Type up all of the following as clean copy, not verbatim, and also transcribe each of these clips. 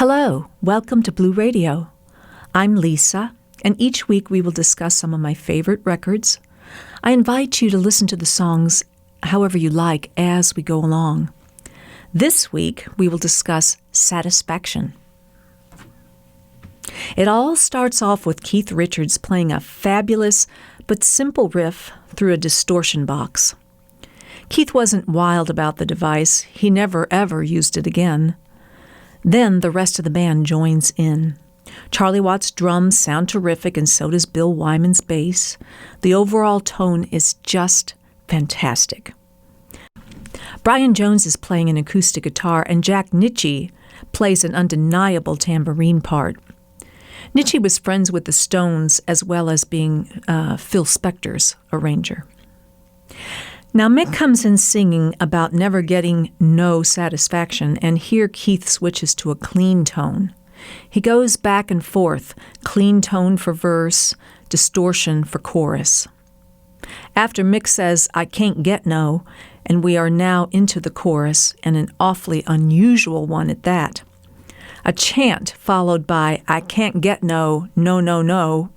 Hello, welcome to Blue Radio. I'm Lisa, and each week we will discuss some of my favorite records. I invite you to listen to the songs however you like as we go along. This week we will discuss Satisfaction. It all starts off with Keith Richards playing a fabulous but simple riff through a distortion box. Keith wasn't wild about the device. He never ever used it again. Then the rest of the band joins in. Charlie Watts' drums sound terrific, and so does Bill Wyman's bass. The overall tone is just fantastic. Brian Jones is playing an acoustic guitar, and Jack Nitzsche plays an undeniable tambourine part. Nitzsche was friends with the Stones as well as being Phil Spector's arranger. Now, Mick comes in singing about never getting no satisfaction, and here Keith switches to a clean tone. He goes back and forth, clean tone for verse, distortion for chorus. After Mick says, "I can't get no," and we are now into the chorus, and an awfully unusual one at that. A chant followed by, "I can't get no, no, no, no."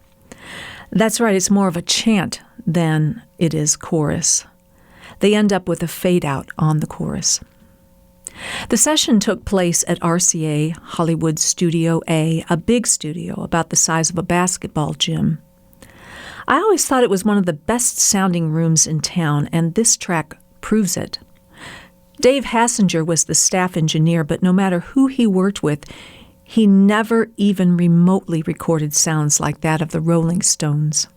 That's right, it's more of a chant than it is chorus. They end up with a fade-out on the chorus. The session took place at RCA Hollywood Studio A, a big studio about the size of a basketball gym. I always thought it was one of the best-sounding rooms in town, and this track proves it. Dave Hassinger was the staff engineer, but no matter who he worked with, he never even remotely recorded sounds like that of the Rolling Stones.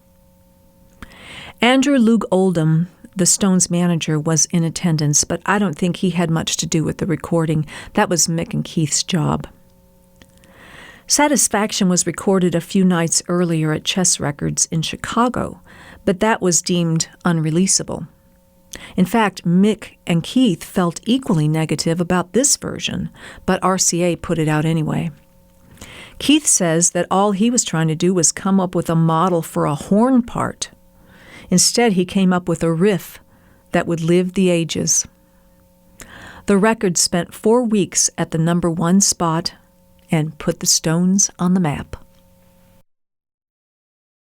Andrew Loog Oldham, the Stones manager, was in attendance, but I don't think he had much to do with the recording. That was Mick and Keith's job. Satisfaction was recorded a few nights earlier at Chess Records in Chicago, but that was deemed unreleasable. In fact, Mick and Keith felt equally negative about this version, but RCA put it out anyway. Keith says that all he was trying to do was come up with a model for a horn part. Instead, he came up with a riff that would live the ages. The record spent 4 weeks at the #1 spot and put the Stones on the map.